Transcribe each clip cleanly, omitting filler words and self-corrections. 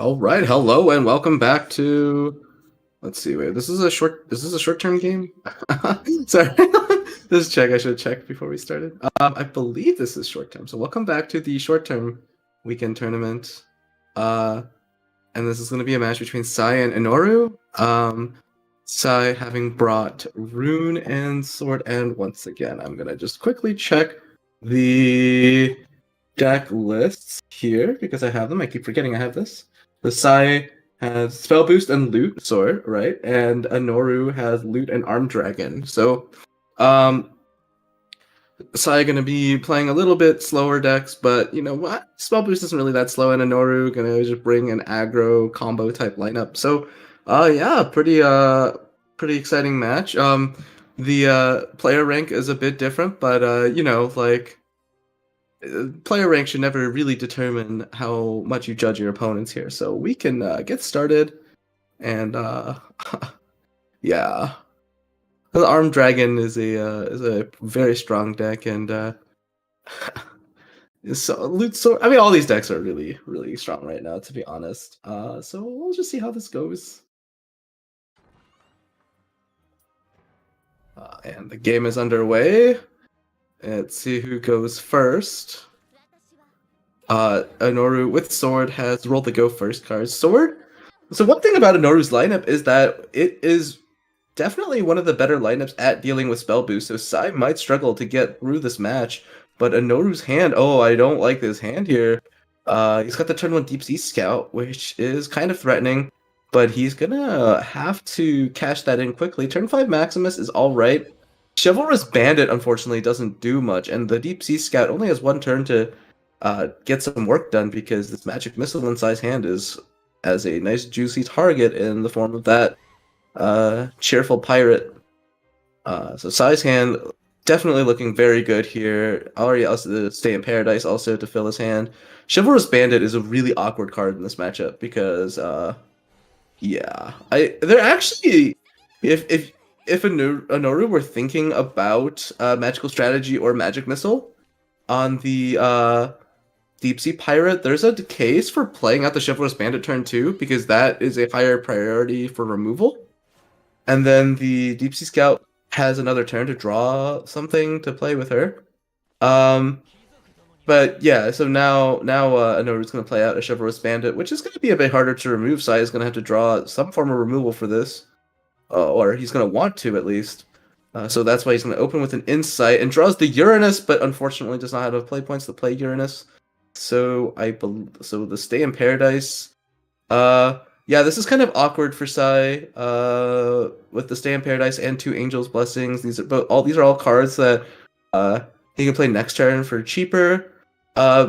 All right, hello and welcome back to. Let's see. Wait, this is a short. Is this a short-term game? Sorry, this check. I should check before we started. I believe this is short-term. So welcome back to the short-term weekend tournament. Uh, and this is going to be a match between Sai and Anoru. Sai having brought Rune and Sword, and once again, I'm gonna just quickly check the deck lists here because I have them. I keep forgetting I have this. The Sai has Spell Boost and Loot Sword, right? And Anoru has Loot and Arm Dragon. So, Sai gonna be playing a little bit slower decks, but you know what? Spell Boost isn't really that slow, and Anoru gonna just bring an aggro combo type lineup. So, yeah, pretty exciting match. The player rank is a bit different, but player rank should never really determine how much you judge your opponents here. So we can get started, and yeah, the Armed Dragon is a very strong deck, and so I mean all these decks are really strong right now, to be honest. So we'll just see how this goes. And the game is underway. Let's see who goes first. Anoru with Sword has rolled the go first card. Sword. So one thing about Anoru's lineup is that it is definitely one of the better lineups at dealing with spell boost. So Sai might struggle to get through this match, but Anoru's hand. Oh, I don't like this hand here. He's got the turn 1 Deep Sea Scout, which is kind of threatening, but he's gonna have to cash that in quickly. Turn 5 Maximus is all right. Chivalrous Bandit, unfortunately, doesn't do much, and the Deep Sea Scout only has one turn to get some work done because this Magic Missile in Sai's hand is as a nice juicy target in the form of that Cheerful Pirate. So Sai's hand definitely looking very good here. Already also Stay in Paradise also to fill his hand. Chivalrous Bandit is a really awkward card in this matchup because yeah, they're actually if Anoru were thinking about magical strategy or magic missile on the Deep Sea Pirate, there's a case for playing out the Chivalrous Bandit turn 2 because that is a higher priority for removal. And then the Deep Sea Scout has another turn to draw something to play with her. But yeah, so now Anoru's going to play out a Chivalrous Bandit, which is going to be a bit harder to remove. Sai is going to have to draw some form of removal for this. Or he's going to want to, at least. So that's why he's going to open with an Insight and draws the Uranus, but unfortunately does not have enough play points to play Uranus. So the Stay in Paradise. Yeah, this is kind of awkward for Sai. With the Stay in Paradise and 2 Angels Blessings. These are all cards that he can play next turn for cheaper.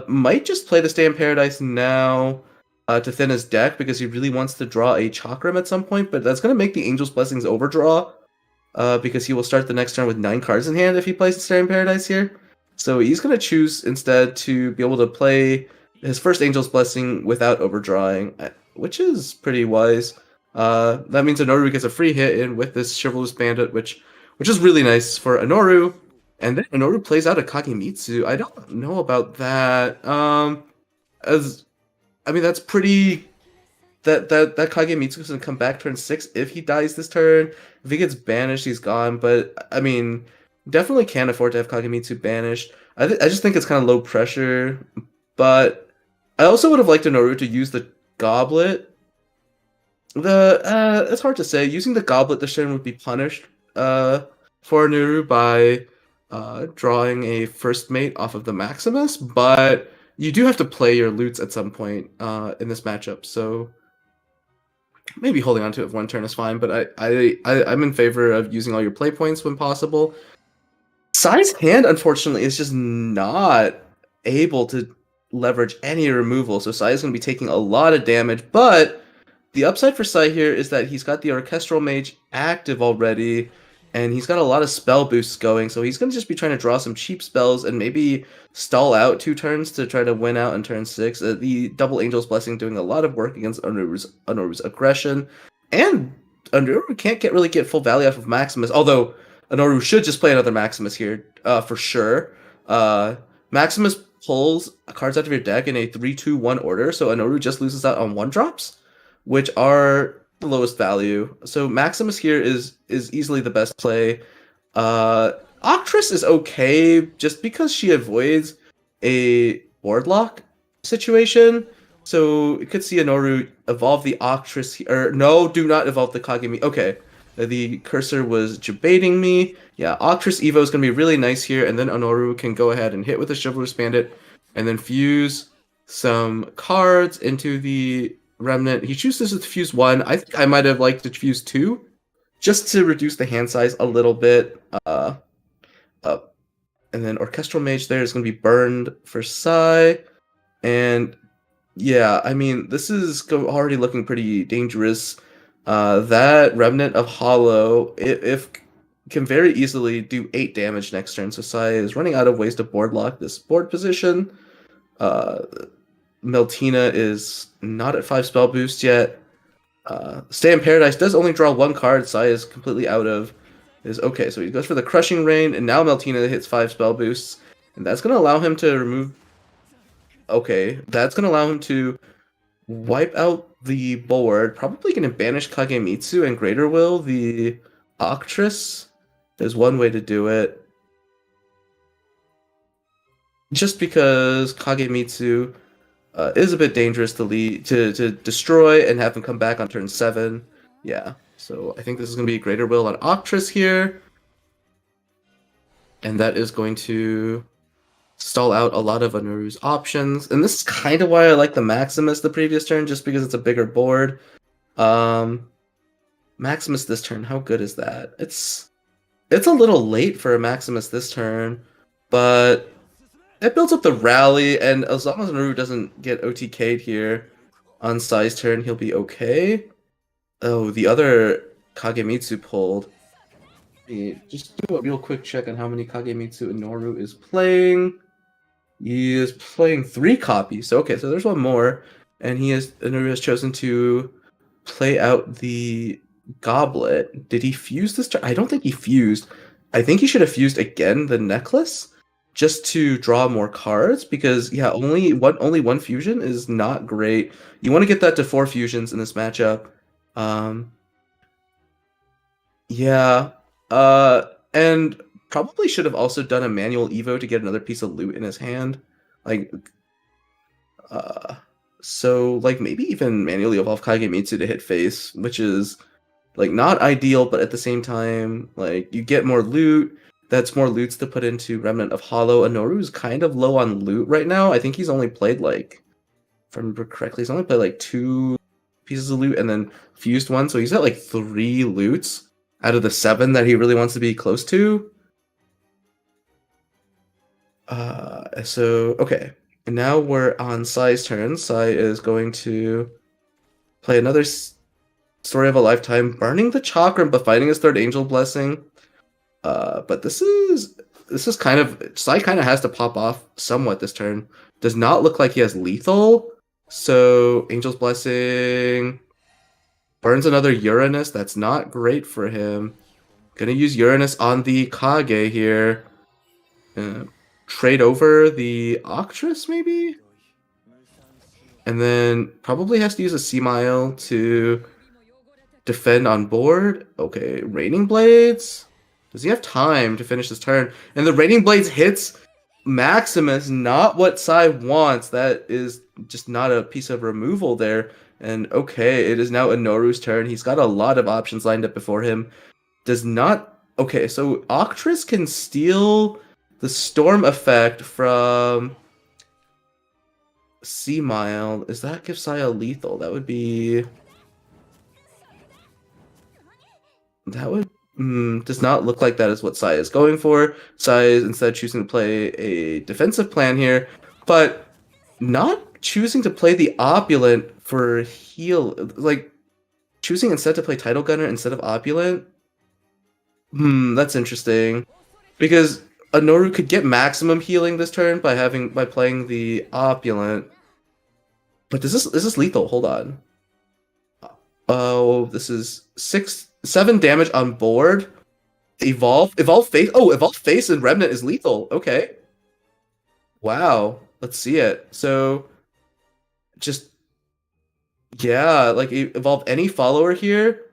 Might just play the Stay in Paradise now. To thin his deck because he really wants to draw a Chakram at some point, but that's going to make the Angel's Blessings overdraw because he will start the next turn with 9 cards in hand if he plays the Stay in Paradise here. So he's going to choose instead to be able to play his first Angel's Blessing without overdrawing, which is pretty wise. That means Anoru gets a free hit in with this Chivalrous Bandit, which is really nice for Anoru. And then Anoru plays out a Kagemitsu. I don't know about that. I mean, that's pretty. That Kagemitsu is gonna come back turn 6 if he dies this turn. If he gets banished, he's gone. But I mean, definitely can't afford to have Kagemitsu banished. I just think it's kind of low pressure. But I also would have liked Anoru to use the Goblet. It's hard to say. Using the Goblet this turn would be punished for Anoru by drawing a first mate off of the Maximus, but you do have to play your loots at some point in this matchup, so maybe holding on to it for one turn is fine, but I'm in favor of using all your play points when possible. Sai's hand, unfortunately, is just not able to leverage any removal, so Sai is going to be taking a lot of damage, but the upside for Sai here is that he's got the Orchestral Mage active already, and he's got a lot of spell boosts going, so he's going to just be trying to draw some cheap spells and maybe stall out 2 turns to try to win out in turn 6. The Double Angel's Blessing doing a lot of work against Anoru's aggression. And Anoru can't really get full value off of Maximus, although Anoru should just play another Maximus here for sure. Maximus pulls cards out of your deck in a 3-2-1 order, so Anoru just loses out on 1 drops, which are the lowest value. So Maximus here is easily the best play. Uh, Octress is okay just because she avoids a board lock situation. So you could see Anoru evolve the Octress, or no, do not evolve the Kagemi. Okay, the cursor was debating me. Yeah, Octress Evo is going to be really nice here, and then Anoru can go ahead and hit with a Chivalrous Bandit, and then fuse some cards into the Remnant. He chooses to fuse 1. I think I might have liked to fuse 2, just to reduce the hand size a little bit. Uh, and then Orchestral Mage there is going to be burned for Sai, and yeah, I mean, this is already looking pretty dangerous. That Remnant of Hollow, if can very easily do 8 damage next turn. So Sai is running out of ways to board lock this board position. Meltina is not at 5 spell boost yet. Stay in Paradise does only draw 1 card. Sai is completely out of his... Okay, so he goes for the Crushing Rain, and now Meltina hits 5 spell boosts. And that's going to allow him to remove... Okay, that's going to allow him to wipe out the board. Probably going to banish Kagemitsu and Greater Will the Octress. There's one way to do it. Just because Kagemitsu is a bit dangerous to destroy and have him come back on turn 7. Yeah, so I think this is going to be Greater Will on Octress here. And that is going to stall out a lot of Anoru's options. And this is kind of why I like the Maximus the previous turn, just because it's a bigger board. Maximus this turn, how good is that? It's a little late for a Maximus this turn, but it builds up the rally, and as long as Anoru doesn't get OTK'd here on Sai's turn, he'll be okay. Oh, the other Kagemitsu pulled. Just do a real quick check on how many Kagemitsu Anoru is playing. He is playing 3 copies. So okay, so there's one more, and Anoru has chosen to play out the Goblet. Did he fuse this turn? I don't think he fused. I think he should have fused again the Necklace, just to draw more cards, because yeah, only one fusion is not great. You want to get that to 4 fusions in this matchup. Yeah. And probably should have also done a manual Evo to get another piece of loot in his hand. Like, so like maybe even manually evolve Kagemitsu to hit face, which is like not ideal, but at the same time, like you get more loot. That's more loots to put into Remnant of Hollow. Anoru's kind of low on loot right now. I think he's only played like, if I remember correctly, he's only played like 2 pieces of loot and then fused 1. So he's got like 3 loots out of the 7 that he really wants to be close to. So, okay. And now we're on Sai's turn. Sai is going to play another Story of a Lifetime, burning the Chakram, but fighting his 3rd Angel Blessing. But this is kind of... Sai kind of has to pop off somewhat this turn. Does not look like he has lethal. So, Angel's Blessing... Burns another Uranus. That's not great for him. Gonna use Uranus on the Kage here. Trade over the Octress, maybe? And then probably has to use a Sea-Mile to defend on board. Okay, Raining Blades. Does he have time to finish his turn? And the Raining Blades hits Maximus, not what Sai wants. That is just not a piece of removal there. And okay, it is now Anoru's turn. He's got a lot of options lined up before him. Does not... Okay, so Octress can steal the Storm effect from Sea-Mile. Does that give Sai a lethal? That would be... That would... does not look like that is what Sai is going for. Sai is instead choosing to play a defensive plan here, but not choosing to play the Opulent for heal. Like, choosing instead to play Tidal Gunner instead of Opulent. That's interesting. Because Anoru could get maximum healing this turn by playing the Opulent. But is this lethal? Hold on. Oh, this is 7 damage on board. Evolve face. Oh, Evolve face and Remnant is lethal. Okay. Wow. Let's see it. So just yeah, like evolve any follower here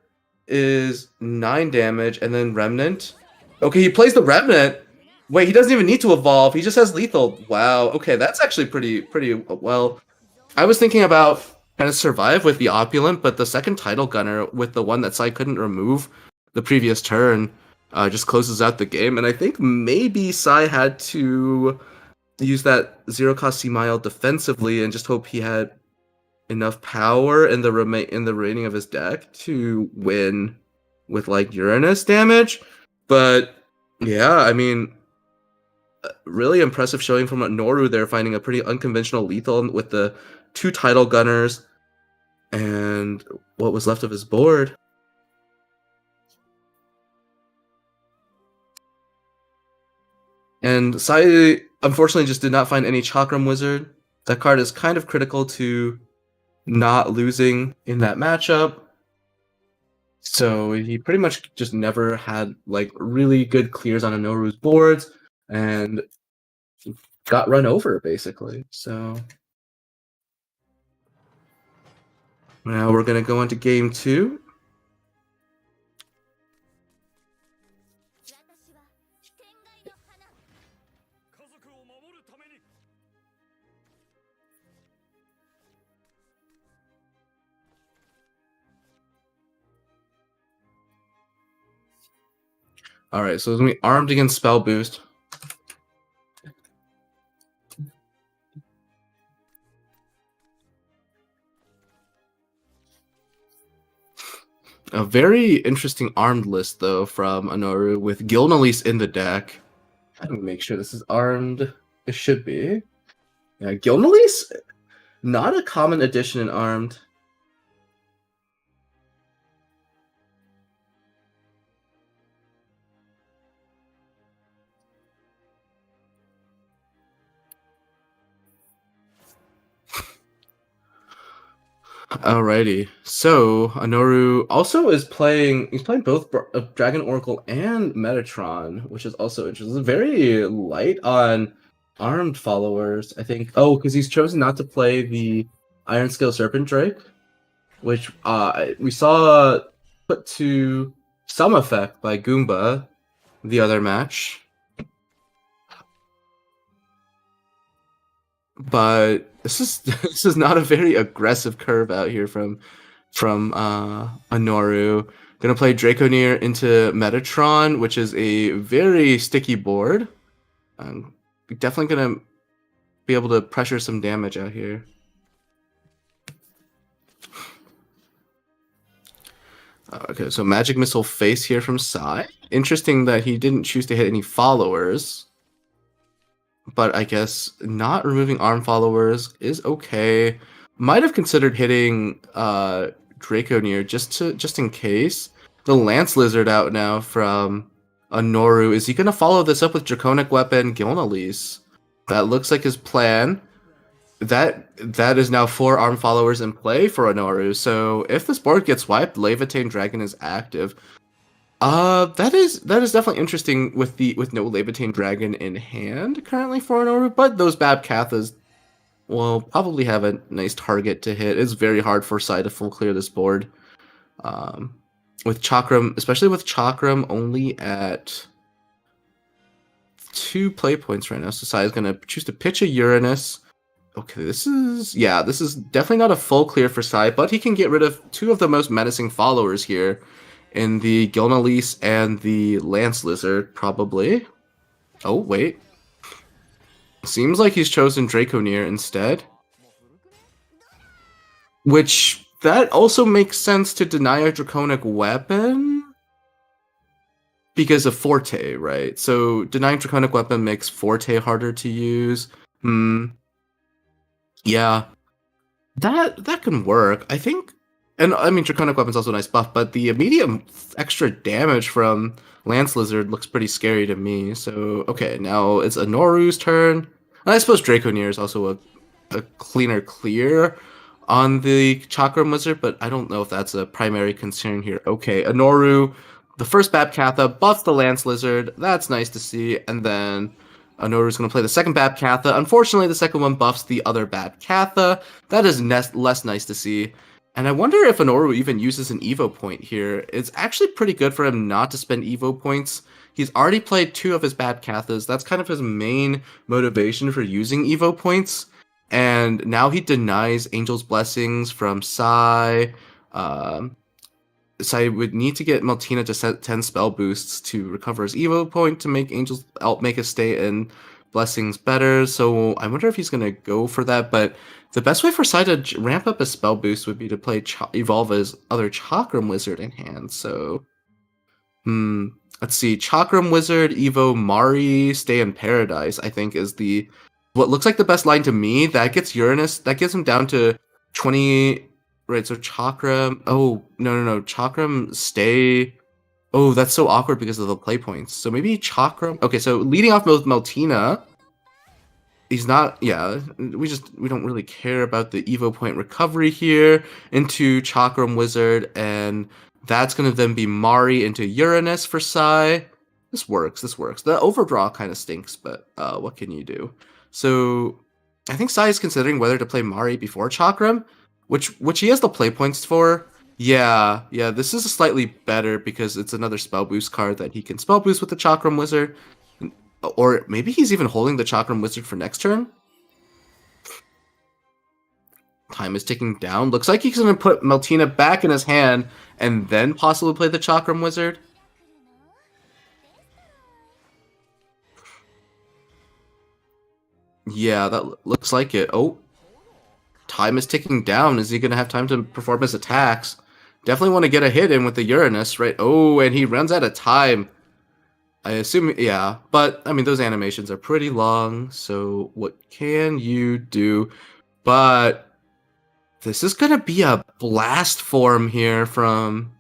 is 9 damage and then Remnant. Okay, he plays the Remnant. Wait, he doesn't even need to evolve. He just has lethal. Wow. Okay, that's actually pretty well. I was thinking about kind of survive with the opulent, but the second title gunner with the one that Sai couldn't remove the previous turn just closes out the game. And I think maybe Sai had to use that zero cost C mile defensively and just hope he had enough power in the remaining of his deck to win with like Uranus damage. But yeah, I mean, really impressive showing from Anoru there, finding a pretty unconventional lethal with the 2 title gunners and what was left of his board. And Sai unfortunately just did not find any Chakram Wizard. That card is kind of critical to not losing in that matchup. So he pretty much just never had like really good clears on Anoru's boards and got run over basically. So now we're gonna go into game 2. All right, so it's gonna be armed against spell boost. A very interesting armed list though from Anoru with Gilnalise in the deck. Let me make sure this is armed. It should be. Yeah, Gilnalise, not a common addition in armed. Alrighty, so Anoru also is playing. He's playing both Dragon Oracle and Metatron, which is also interesting. Very light on armed followers, I think. Oh, because he's chosen not to play the Iron Scale Serpent Drake, which we saw put to some effect by Goomba the other match. But this is this is not a very aggressive curve out here from Anoru. Gonna play Draconeer into Metatron, which is a very sticky board. Definitely gonna be able to pressure some damage out here. Okay, so Magic Missile face here from Sai. Interesting that he didn't choose to hit any followers. But I guess not removing arm followers is okay. Might have considered hitting Draconeer just in case. The Lance Lizard out now from Anoru. Is he gonna follow this up with Draconic Weapon Gilnalise? That looks like his plan. That is now 4 arm followers in play for Anoru. So if this board gets wiped, Levitane Dragon is active. That is definitely interesting with no Levitane Dragon in hand currently for Anoru, but those Bab Kathas will probably have a nice target to hit. It's very hard for Sai to full clear this board. With Chakram, especially with Chakram only at 2 play points right now, so Sai is gonna choose to pitch a Uranus. Okay, this is definitely not a full clear for Sai, but he can get rid of 2 of the most menacing followers here in the Gilnalise and the Lance Lizard, probably. Oh, wait. Seems like he's chosen Draconeer instead. Which, that also makes sense to deny a Draconic Weapon? Because of Forte, right? So, denying Draconic Weapon makes Forte harder to use. Yeah. That can work. I think. And I mean, Draconic Weapon's also a nice buff, but the immediate extra damage from Lance Lizard looks pretty scary to me. So, okay, now it's Anoru's turn. And I suppose Draconeer is also a cleaner clear on the Chakram Wizard, but I don't know if that's a primary concern here. Okay, Anoru, the first Babkatha buffs the Lance Lizard. That's nice to see. And then Anoru's going to play the second Bab Katha. Unfortunately, the second one buffs the other Bab Katha. That is less nice to see. And I wonder if Anoru even uses an Evo point here. It's actually pretty good for him not to spend Evo points. He's already played 2 of his Bab Kathas. That's kind of his main motivation for using Evo points. And now he denies Angel's Blessings from Sai. Sai would need to get Maltina to set 10 spell boosts to recover his Evo point to make make his stay in Blessings better. So I wonder if he's going to go for that. But the best way for Sai to ramp up his spell boost would be to play evolve his other Chakram Wizard in hand. So, let's see. Chakram Wizard, Evo Mari, Stay in Paradise, I think is what looks like the best line to me. That gets Uranus. That gets him down to 20. Right, so Chakram. Oh, no. Chakram, Stay. Oh, that's so awkward because of the play points. So maybe Chakram. Okay, so leading off with Maltina. He's not. Yeah, we don't really care about the Evo point recovery here into Chakram Wizard, and that's going to then be Mari into Uranus for Sai. This works. The overdraw kind of stinks, but what can you do? So I think Sai is considering whether to play Mari before Chakram. Which he has the play points for. Yeah, this is slightly better because it's another spell boost card that he can spell boost with the Chakram Wizard. Or maybe he's even holding the Chakram Wizard for next turn. Time is ticking down. Looks like he's going to put Maltina back in his hand and then possibly play the Chakram Wizard. Yeah, that looks like it. Oh. Time is ticking down. Is he going to have time to perform his attacks? Definitely want to get a hit in with the Uranus, right? Oh, and he runs out of time. I assume, yeah. But, I mean, those animations are pretty long, so what can you do? But this is going to be a blast form here from...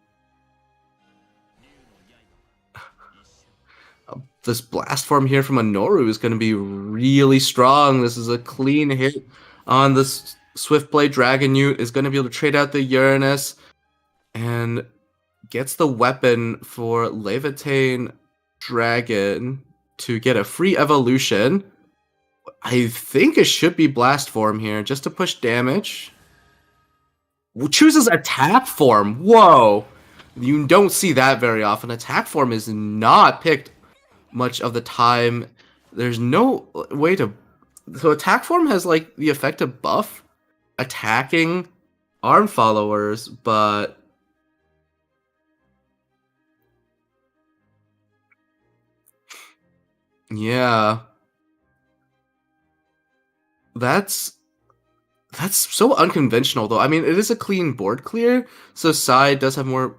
This blast form here from Anoru is going to be really strong. This is a clean hit on this... Swiftblade Dragon Newt is going to be able to trade out the Uranus and gets the weapon for Levitain Dragon to get a free evolution. I think it should be Blast Form here just to push damage. Chooses Attack Form. Whoa! You don't see that very often. Attack Form is not picked much of the time. There's no way to... So Attack Form has like the effect of buff attacking arm followers, but yeah, that's so unconventional though. I mean, it is a clean board clear, so Sai does have more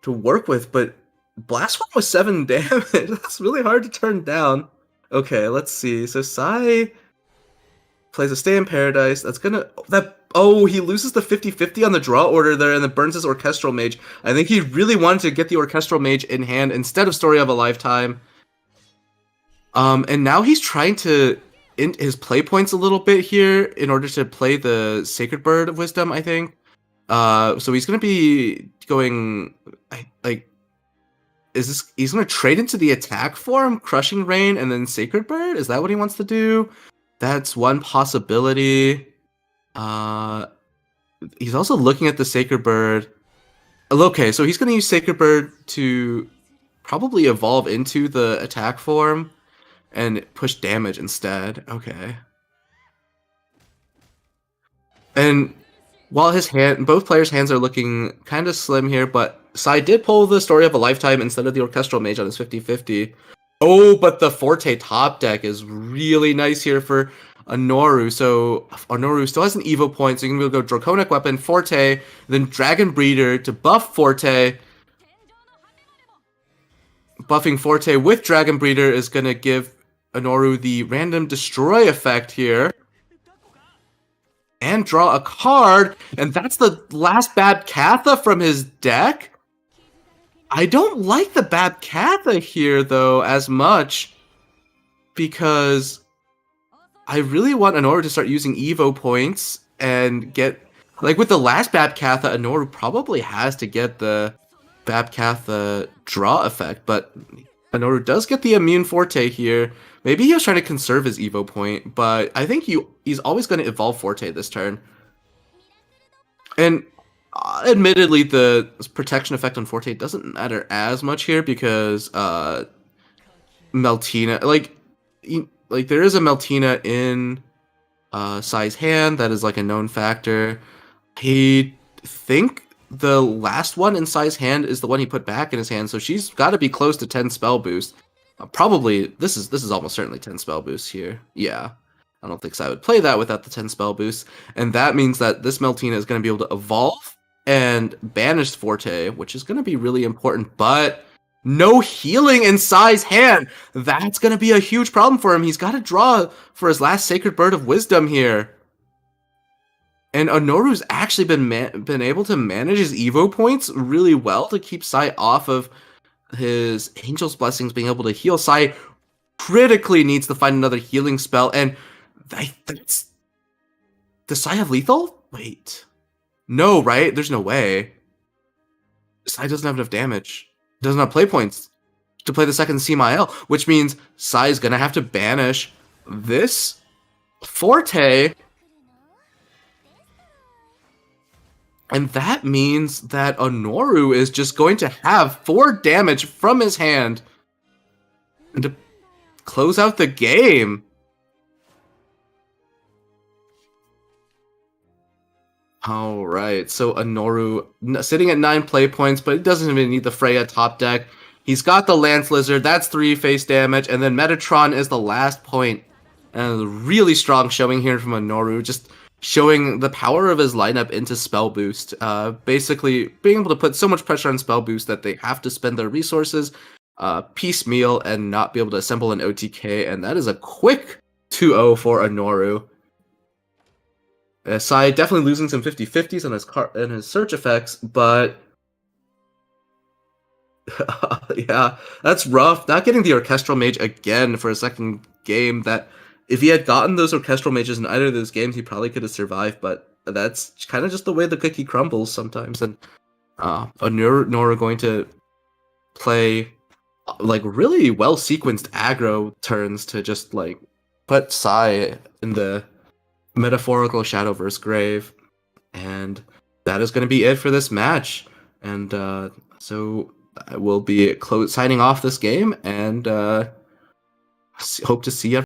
to work with, but Blast One was 7 damage. That's really hard to turn down. Okay, let's see. So Sai plays a Stay in Paradise. That's gonna... Oh, he loses the 50-50 on the draw order there and then burns his Orchestral Mage. I think he really wanted to get the Orchestral Mage in hand instead of Story of a Lifetime. And now he's trying to int his play points a little bit here in order to play the Sacred Bird of Wisdom, I think. So he's gonna be going... He's gonna trade into the attack form, Crushing Rain, and then Sacred Bird? Is that what he wants to do? That's one possibility. He's also looking at the Sacred Bird. Okay, so he's going to use Sacred Bird to probably evolve into the attack form and push damage instead. Okay. And while both players' hands are looking kind of slim here, but Sai did pull the Story of a Lifetime instead of the Orchestral Mage on his 50-50. Oh, but the Forte top deck is really nice here for Anoru. So Anoru still has an Evo point, so you can go Draconic Weapon, Forte, then Dragon Breeder to buff Forte. Buffing Forte with Dragon Breeder is going to give Anoru the random destroy effect here. And draw a card, and that's the last Bab Katha from his deck? I don't like the Bab Katha here, though, as much, because I really want Anoru to start using Evo points and get... Like, with the last Bab Katha, Anoru probably has to get the Bab Katha draw effect, but Anoru does get the Immune Forte here, Maybe he was trying to conserve his Evo point, but I think he's always going to evolve Forte this turn. And admittedly, the protection effect on Forte doesn't matter as much here because Meltina, like there is a Meltina in Sai's hand that is like a known factor. He think the last one in Sai's hand is the one he put back in his hand, so she's got to be close to 10 spell boost. Probably this is almost certainly 10 spell boost here. Yeah. I don't think Sai would play that without the 10 spell boost. And that means that this Meltina is going to be able to evolve and banish Forte, which is going to be really important, but no healing in Sai's hand. That's going to be a huge problem for him. He's got to draw for his last Sacred Bird of Wisdom here. And Anoru's actually been able to manage his Evo points really well to keep Sai off of his Angel's Blessings, being able to heal. Sai critically needs to find another healing spell, and that's... Does Sai have lethal? Wait. No, right? There's no way. Sai doesn't have enough damage. Doesn't have play points to play the second Semael, which means Sai's gonna have to banish this Forte. And that means that Anoru is just going to have 4 damage from his hand and to close out the game. All right, so Anoru sitting at 9 play points, but he doesn't even need the Freya top deck. He's got the Lance Lizard, that's 3 face damage, and then Metatron is the last point. And a really strong showing here from Anoru, just showing the power of his lineup into spell boost. Basically being able to put so much pressure on spell boost that they have to spend their resources piecemeal and not be able to assemble an OTK, and that is a quick 2-0 for Anoru. Sai definitely losing some 50-50s on his search effects, but yeah, that's rough. Not getting the Orchestral Mage again for a second game. That if he had gotten those Orchestral Mages in either of those games, he probably could have survived, but that's kind of just the way the cookie crumbles sometimes. And Anoru going to play like really well sequenced aggro turns to just like put Sai in the metaphorical Shadowverse grave, and that is going to be it for this match. And so I will be signing off this game, and hope to see you